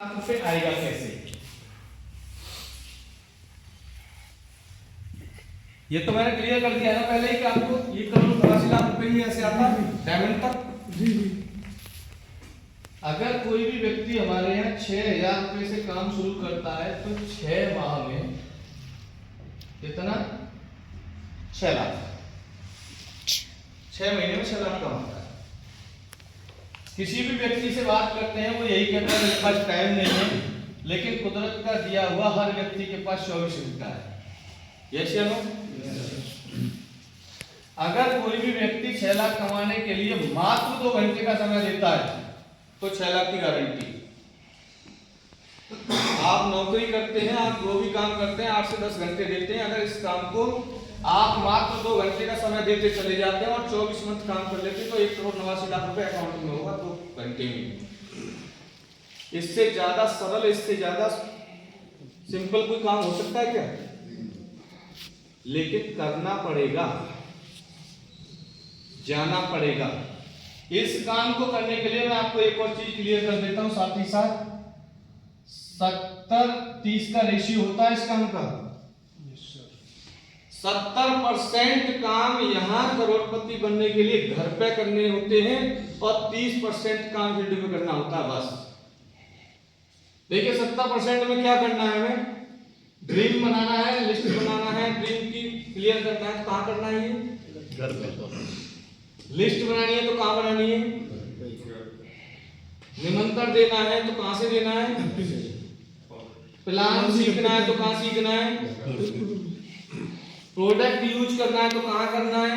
रुपये आएगा कैसे? ये तो मैंने क्लियर कर दिया है ना पहले ही कि आपको ये करोड़ 82 लाख रुपए ही ऐसे आता है डायमंड तक। जी जी। अगर कोई भी व्यक्ति हमारे यहाँ 6,000 रुपए से काम शुरू करता है तो 6 माह में कितना? 6 लाख। 6 महीने में 6 लाख कमाता है। किसी भी व्यक्ति से बात करते हैं वो यही कहता है मेरे पास टाइम नहीं है, लेकिन कुदरत का दिया हुआ हर व्यक्ति के पास 24 घंटा है। यस या नो? अगर कोई भी व्यक्ति 6 लाख कमाने के लिए मात्र 2 घंटे का समय देता है तो 6 लाख की गारंटी। आप नौकरी करते हैं, आप जो भी काम करते हैं 8 से 10 घंटे देते हैं, अगर इस काम को आप मात्र 2 घंटे का समय देते चले जाते हैं और 24 मंथ काम कर लेते हैं तो 1,89,00,000 रुपए अकाउंट में होगा 2 घंटे में। इससे ज्यादा सरल, इससे ज्यादा सिंपल कोई काम हो सकता है क्या? लेकिन करना पड़ेगा, जाना पड़ेगा। इस काम को करने के लिए मैं आपको एक और चीज क्लियर कर देता हूं साथ ही साथ। 70-30 का रेशियो होता है इस काम का। 70% काम यहां करोड़पति बनने के लिए घर पे करने होते हैं और 30% काम फील्ड में करना होता है बस। देखिए 70% में क्या करना है? हमें ड्रीम बनाना है, लिस्ट बनाना है, ड्रीम की क्लियर करना है। कहां करना है? घर पे। लिस्ट बनानी है तो कहां बनानी है? निमंत्रण देना है तो कहां से देना है? प्लान सीखना है तो कहां सीखना है? प्रोडक्ट यूज करना है तो कहां करना है?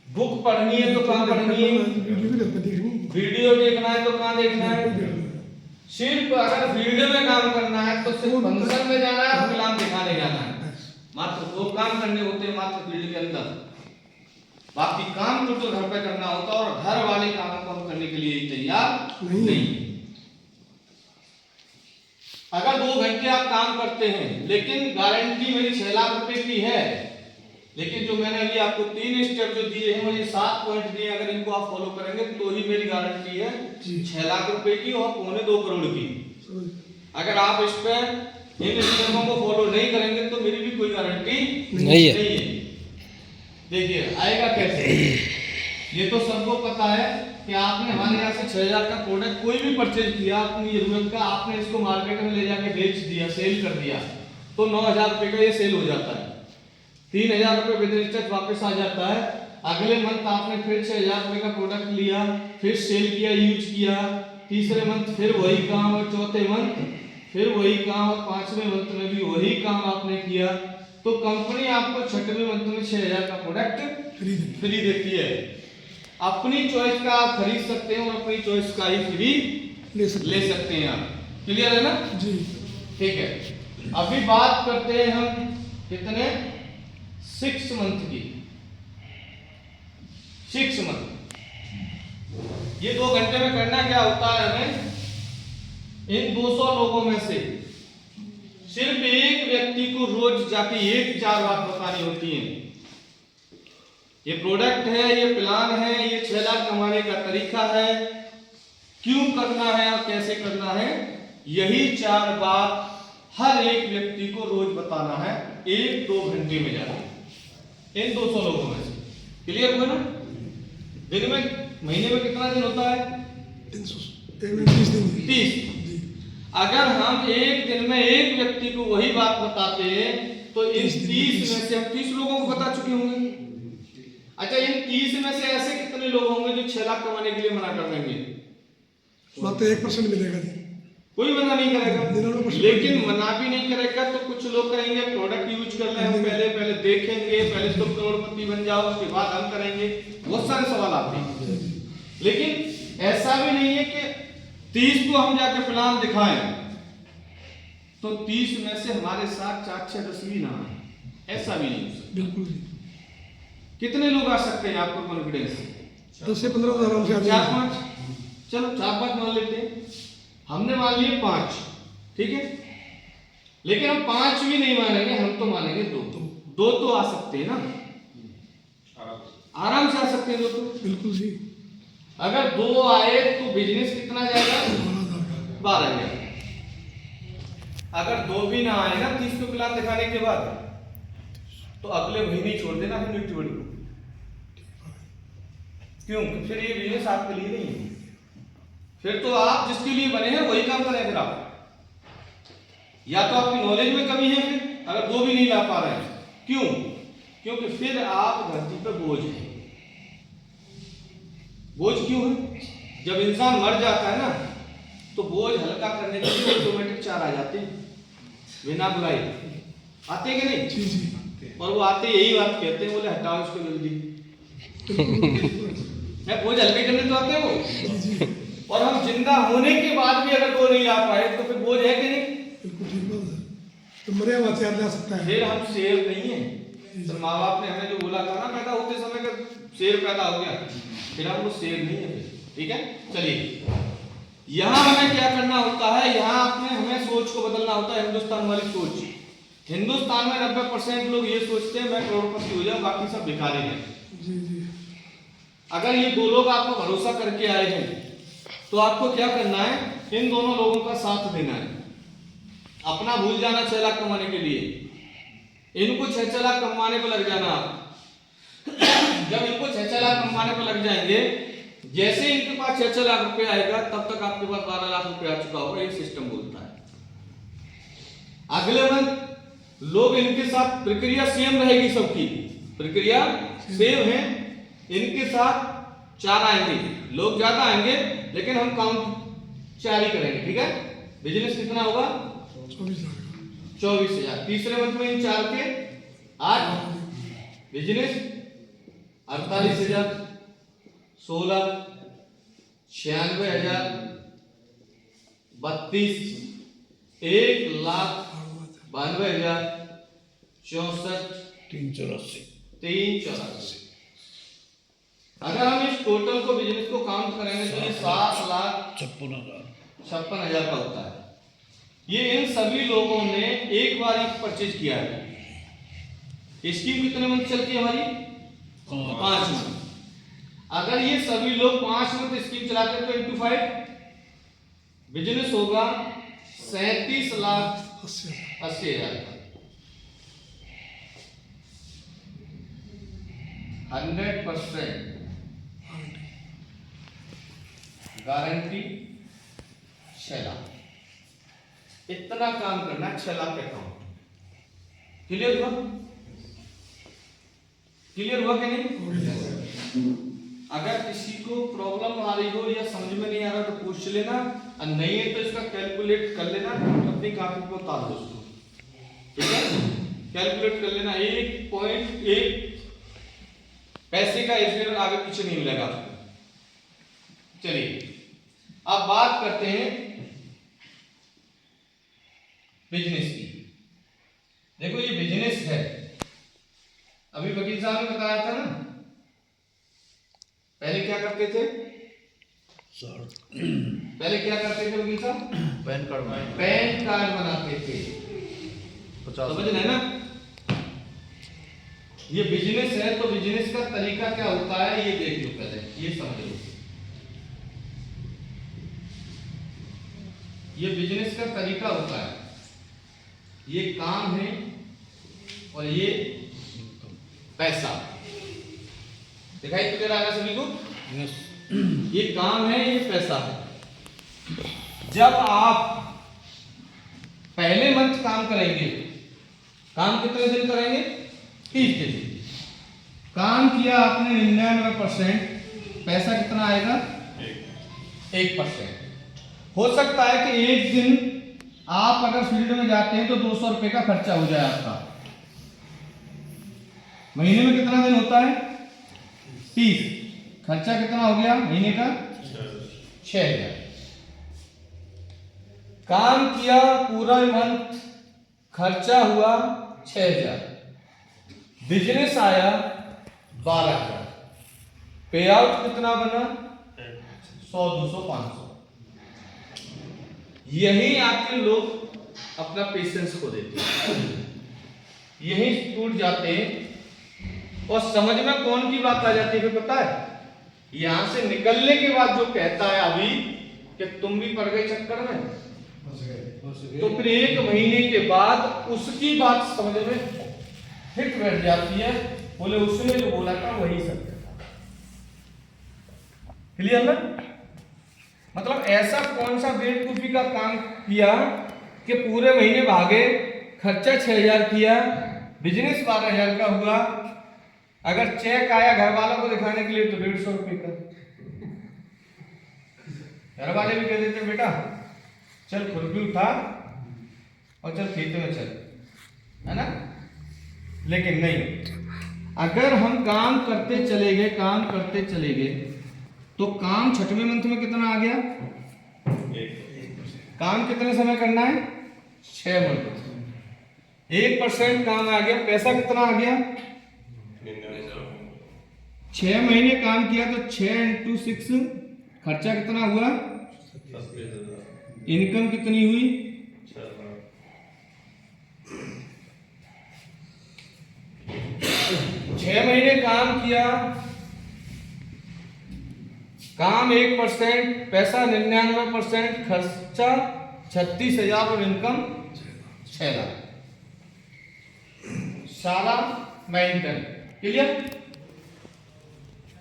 बुक पढ़नी है तो कहां पढ़नी है? वीडियो देखना है तो कहां देखना है? सिर्फ अगर वीडियो में काम करना है तो सिर्फ फंक्शन में जाना है और प्लान दिखाने जाना है। मात्र 2 काम करने होते हैं मात्र फील्ड के अंदर। बाकी काम तो घर पे करना होता है और घर वाले कामों को हम करने के लिए तैयार नहीं। अगर 2 घंटे आप काम करते हैं, लेकिन गारंटी मेरी 6 लाख रुपए की है, लेकिन जो मैंने अभी आपको 3 स्टेप जो दिए हैं, मुझे 7 पॉइंट दिए, अगर इनको आप फॉलो करेंगे तो ही मेरी गारंटी है 6 लाख रुपए की और 2.25 करोड़ की। अगर आप इस पे इन स्टेपों को फॉलो नहीं करेंगे तो मेरी भी कोई गारंटी नहीं है। देखिए आएगा कैसे? ये तो सबको पता है कि आपने हमारे यहाँ से 6,000 का प्रोडक्ट कोई भी परचेज किया अपनी जरूरत का, आपने इसको मार्केट में ले जाके बेच दिया, सेल कर दिया, तो 9,000 रुपए का ये सेल हो जाता है। 3,000 रुपए बिजनेस टैक्स वापस आ जाता है। अगले मंथ आपने फिर 6,000 रुपए का प्रोडक्ट लिया, फिर सेल किया, यूज किया, तीसरे मंथ फिर वही काम और चौथे मंथ फिर वही काम और 5वें मंथ में भी वही काम आपने किया, तो कंपनी आपको 6वें मंथ में 6,000 का प्रोडक्ट फ्री देती है। अपनी चॉइस का आप खरीद सकते हैं और अपनी चॉइस का ही फ्री ले सकते हैं आप। क्लियर है ना जी? ठीक है। अभी बात करते हैं हम कितने? 6 मंथ की। 6 मंथ ये 2 घंटे में करना क्या होता है? हमें इन 200 लोगों में से सिर्फ एक व्यक्ति को रोज जाके 1-4 बात बतानी होती है। ये प्रोडक्ट है, ये प्लान है, ये 6 लाख कमाने का तरीका है, क्यों करना है और कैसे करना है, यही 4 बात हर एक व्यक्ति को रोज बताना है 1-2 घंटे में जाके इन 200 लोगों में से। क्लियर हुआ ना? दिन में, महीने में कितना दिन होता है? 30। अगर हम एक दिन में एक व्यक्ति को वही बात बताते हैं तो इन 30 में से हम 30 लोगों को बता चुके होंगे। अच्छा, इन 30 में से ऐसे कितने लोग होंगे जो 6 लाख कमाने के लिए मना कर देंगे? तो 1% मिलेगा जी। कोई मना नहीं करेगा, लेकिन मना भी नहीं करेगा तो कुछ लोग कहेंगे प्रोडक्ट यूज कर ले, हम पहले देखेंगे, पहले तुम करोड़पति बन जाओ उसके बाद हम करेंगे। बहुत सारे सवाल आते हैं, लेकिन ऐसा भी नहीं है कि 30 को हम जाके प्लान दिखाएं तो 30 में से हमारे साथ 4-6-10 भी ना आए, ऐसा भी नहीं। बिल्कुल। कितने लोग आ सकते हैं आपको कॉन्फिडेंस? 10 से 15 आराम से। 4-5, चलो 4-5 मान लेते हैं। हमने मान लिए 5, ठीक है, लेकिन हम 5 भी नहीं मानेंगे, हम तो मानेंगे 2 तो आ सकते हैं ना, आराम से आ सकते हैं 2 तो। बिल्कुल जी। अगर 2 आए तो बिजनेस कितना जाएगा? 12,000। अगर 2 भी ना आए ना 30 को क्लास दिखाने के बाद तो अगले महीने छोड़ देना फिर न्यूट्री को। क्यों? फिर ये बिजनेस आपके लिए नहीं है। फिर तो आप जिसके लिए बने हैं वही काम करें। फिर आप या तो आपकी नॉलेज में कमी है, फिर अगर 2 भी नहीं ला पा रहे हैं। क्यों? क्योंकि फिर आप धरती पर बोझ हैं। बोझ क्यों है? जब इंसान मर जाता है ना तो बोझ हल्का करने के लिए ऑटोमेटिक 4 आ जाते हैं बिना बुलाए। आते कि नहीं? जी जी। और वो आते यही बात कहते हैं, बोले हटाओ इसको जल्दी। मैं बोझ हल्के करने तो आते हैं वो। और हम जिंदा होने के बाद भी अगर 2 नहीं ला पाए तो फिर बोझ है कि नहीं? बिल्कुल ठीक बात है। तो मरे हुआ तैयार ला सकता है। फिर हम शेर नहीं है। तो माँ बाप ने हमें जो बोला था ना पैदा होते समय का शेर पैदा हो गया, फिर हम वो शेर नहीं है। ठीक है, चलिए यहाँ हमें क्या करना होता है, यहाँ अपने हमें सोच को बदलना होता है। हिंदुस्तान वाली सोच। हिंदुस्तान में 90% लोग ये सोचते हैं मैं करोड़पति हो जाऊं, बाकी सब भिखारी हैं। जी जी। अगर ये 2 लोग आपको भरोसा करके आए हैं तो आपको क्या करना है, इन दोनों लोगों का साथ देना है। अपना भूल जाना 6 लाख कमाने के लिए, इनको 6 लाख कमाने पर लग जाना। जब इनको 6 लाख कमाने पर लग जाएंगे, जैसे इनके पास 6 लाख रुपए आएगा तब तक आपके पास 12 लाख रुपए आ चुका होगा। ये सिस्टम बोलता है। अगले मंथ लोग इनके साथ प्रक्रिया सेम रहेगी, सबकी प्रक्रिया सेम है। इनके साथ 4 आएंगे, लोग ज्यादा आएंगे लेकिन हम काउंट 4 ही करेंगे। ठीक है, बिजनेस कितना होगा? 24,000। तीसरे मंथ में इन 4 के 8, बिजनेस 48,000, 16, 96,000, 32, 1,92,000, 64, 384। अगर हम इस टोटल को बिजनेस को काउंट करेंगे तो ये 7,56,000 का होता है। ये इन सभी लोगों ने एक बार ही परचेज किया है। स्कीम कितने मंथ चलती है हमारी? 5 मंथ। अगर ये सभी लोग 5 मंथ स्कीम चलाते हैं तो इंटू 5 बिजनेस होगा 37,80,000 का। 100% गारंटी 6 लाख। इतना काम करना, 6 लाख का अकाउंट। क्लियर हुआ? क्लियर हुआ कि नहीं? अगर किसी को प्रॉब्लम आ रही हो या समझ में नहीं आ रहा तो पूछ लेना, और नहीं है तो इसका कैलकुलेट कर लेना, अपनी कॉपी पर उतार दो उसको। ठीक है, कैलकुलेट कर लेना। 1.1 पैसे का इसमें आगे पीछे नहीं मिलेगा आपको। चलिए अब बात करते हैं बिजनेस की। देखो ये बिजनेस है, अभी वकील साहब ने बताया था ना, पहले क्या करते थे? पहले क्या करते थे वकील साहब? पैन कार्ड बनाते थे। समझ रहे ना? ये बिजनेस है तो बिजनेस का तरीका क्या होता है ये देख लो, पहले ये समझ लो। ये बिजनेस का तरीका होता है, ये काम है और ये पैसा। दिखाई तो दे रहा है सभी को? ये काम है, ये पैसा है। जब आप पहले मंथ काम करेंगे, काम कितने दिन करेंगे? 30 दिन। काम किया आपने 99%, पैसा कितना आएगा? 1%। हो सकता है कि एक दिन आप अगर फील्ड में जाते हैं तो 200 रुपए का खर्चा हो जाए आपका। महीने में कितना दिन होता है? 30। खर्चा कितना हो गया महीने का? 6,000। काम किया पूरा मंथ, खर्चा हुआ 6,000, बिजनेस आया 12,000, पे आउट कितना बना? 100, 200, 500। यही आपके लोग अपना पेशेंस को देते हैं, यही टूट जाते हैं। और समझ में कौन की बात आ जाती है पता है? यहां से निकलने के बाद जो कहता है अभी कि तुम भी पड़ गए चक्कर में। तो फिर 1 महीने के बाद उसकी बात समझ में फिट बैठ जाती है, बोले उसने जो बोला था वही सत्य था। क्लियर ना? मतलब ऐसा कौन सा बेवकूफी का काम किया कि पूरे महीने भागे, खर्चा 6,000 किया, बिजनेस 12,000 का हुआ, अगर चेक आया घर वालों को दिखाने के लिए तो 150 रुपए का। घर वाले भी कह देते बेटा चल खुरपी उठा और चल खेत में चल, है ना? लेकिन नहीं, अगर हम काम करते चले गए तो काम 6वें मंथ में कितना आ गया? काम कितने समय करना है? 6 मंथ। 1% काम आ गया, पैसा कितना आ गया? 6 महीने काम किया तो 6 × 6 खर्चा कितना हुआ? इनकम कितनी हुई? 6 महीने काम किया, काम 1%, पैसा 99%, खर्चा 36,000 और इनकम 6 लाख। सारा मेंटेन। क्लियर?